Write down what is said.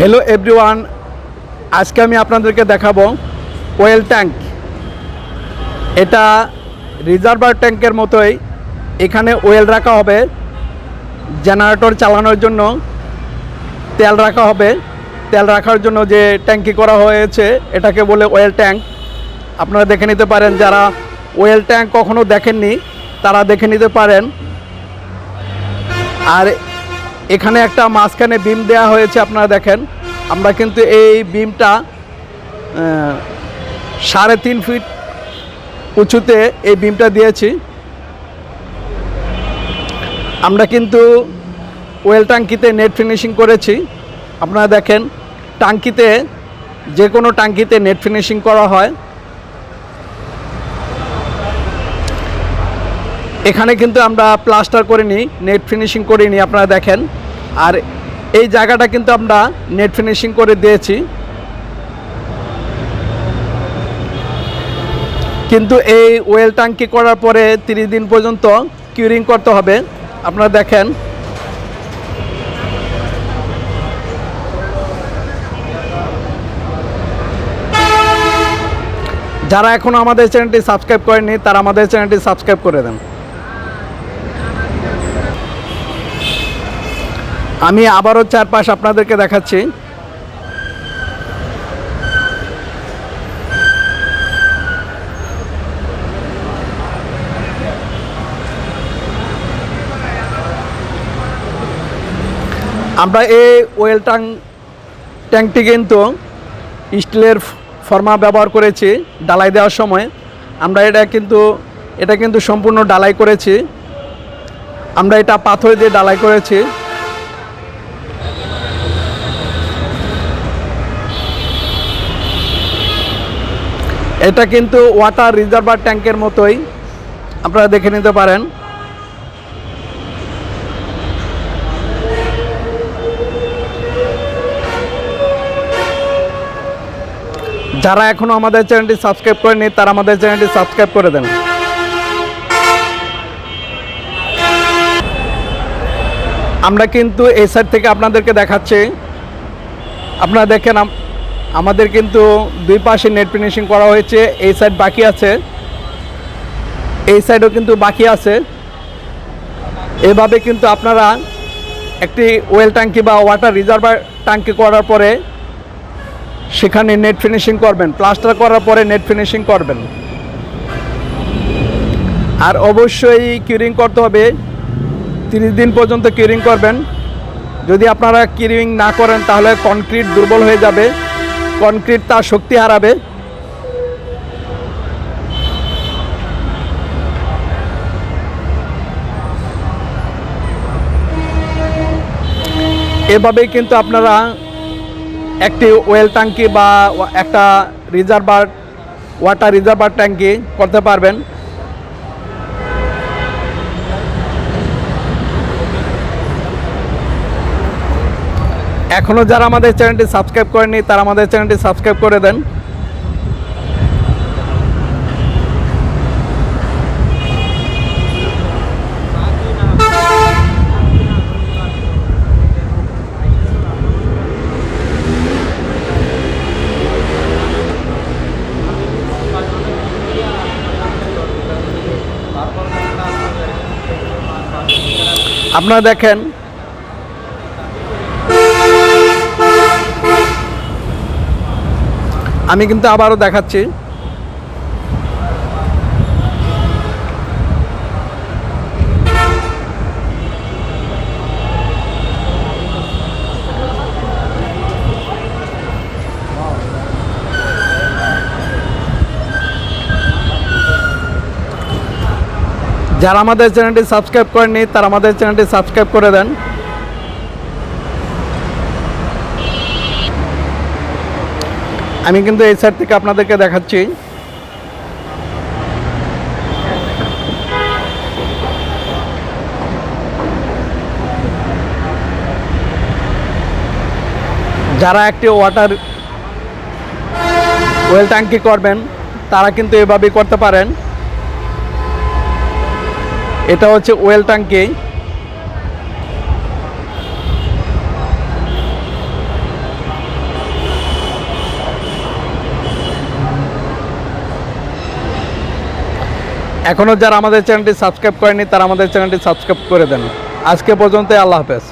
Hello everyone, आज के আপনাদেরকে দেখাবো ওয়েল ট্যাঙ্ক। এটা রিজার্ভার ট্যাঙ্কের মতোই এখানে ওয়েল রাখা হবে, জেনারেটর চালানোর জন্য তেল রাখা হবে। তেল রাখার জন্য যে ট্যাঙ্কি করা হয়েছে এটাকে বলে ওয়েল ট্যাঙ্ক। আপনারা দেখে নিতে পারেন, যারা ওয়েল ট্যাঙ্ক কখনো দেখেননি তারা দেখে নিতে পারেন। আর এখানে একটা মাঝখানে বিম দেওয়া হয়েছে, আপনারা দেখেন। আমরা কিন্তু এই বিমটা 3.5 ফিট উঁচুতে এই বিমটা দিয়েছি। আমরা কিন্তু ওয়েল ট্যাঙ্কিতে নেট ফিনিশিং করেছি। আপনারা দেখেন, ট্যাঙ্কিতে যে কোনো ট্যাঙ্কিতে নেট ফিনিশিং করা হয়। এখানে কিন্তু আমরা প্লাস্টার করিনি, নেট ফিনিশিং করিনি, আপনারা দেখেন। আর এই জায়গাটা কিন্তু আমরা নেট ফিনিশিং করে দিয়েছি। কিন্তু এই ওয়েল ট্যাঙ্কি করার পরে 30 দিন পর্যন্ত কিউরিং করতে হবে। আপনারা দেখেন, যারা এখনও আমাদের চ্যানেলটি সাবস্ক্রাইব করেনি তারা আমাদের চ্যানেলটি সাবস্ক্রাইব করে দেন। আমি আবারও চারপাশ আপনাদেরকে দেখাচ্ছি। আমরা এই ওয়েল ট্যাঙ্কটি কিন্তু স্টিলের ফর্মা ব্যবহার করেছি ডালাই দেওয়ার সময়। আমরা এটা কিন্তু সম্পূর্ণ ডালাই করেছি। আমরা এটা পাথর দিয়ে ডালাই করেছি। এটা কিন্তু ওয়াটার রিজার্ভার ট্যাঙ্কের মতোই, আপনারা দেখে নিতে পারেন। যারা এখনও আমাদের চ্যানেলটি সাবস্ক্রাইব করেনি তারা আমাদের চ্যানেলটি সাবস্ক্রাইব করে দেন। আমরা কিন্তু এই সাইড থেকে আপনাদেরকে দেখাচ্ছি। আপনারা দেখেন, আমাদের কিন্তু দুই পাশে নেট ফিনিশিং করা হয়েছে। এই সাইড বাকি আছে, এই সাইডও কিন্তু বাকি আছে। এভাবে কিন্তু আপনারা একটি ওয়েল ট্যাঙ্কি বা ওয়াটার রিজার্ভার ট্যাঙ্কি করার পরে সেখানে নেট ফিনিশিং করবেন, প্লাস্টার করার পরে নেট ফিনিশিং করবেন। আর অবশ্যই কিউরিং করতে হবে, 30 দিন পর্যন্ত কিউরিং করবেন। যদি আপনারা কিউরিং না করেন তাহলে কনক্রিট দুর্বল হয়ে যাবে, কনক্রিট তার শক্তি হারাবে। এভাবেই কিন্তু আপনারা একটি ওয়েল ট্যাঙ্কি বা একটা ওয়াটার রিজার্ভার ট্যাঙ্কি করতে পারবেন। এখনও যারা আমাদের চ্যানেলটি সাবস্ক্রাইব করেনি তারা আমাদের চ্যানেলটি সাবস্ক্রাইব করে দেন। আপনারা দেখেন, আমি কিন্তু আবারও দেখাচ্ছি। যারা আমাদের চ্যানেলটি সাবস্ক্রাইব করেননি তারা আমাদের চ্যানেলটি সাবস্ক্রাইব করে দেন। আমি কিন্তু এই সাইড থেকে আপনাদেরকে দেখাচ্ছি। যারা একটি ওয়াটার ওয়েল ট্যাঙ্কি করবেন তারা কিন্তু এভাবেই করতে পারেন। এটা হচ্ছে ওয়েল ট্যাঙ্কি। এখনও যারা আমাদের চ্যানেলটি সাবস্ক্রাইব করেনি তারা আমাদের চ্যানেলটি সাবস্ক্রাইব করে দেন। আজকে পর্যন্ত, আল্লাহ হাফেজ।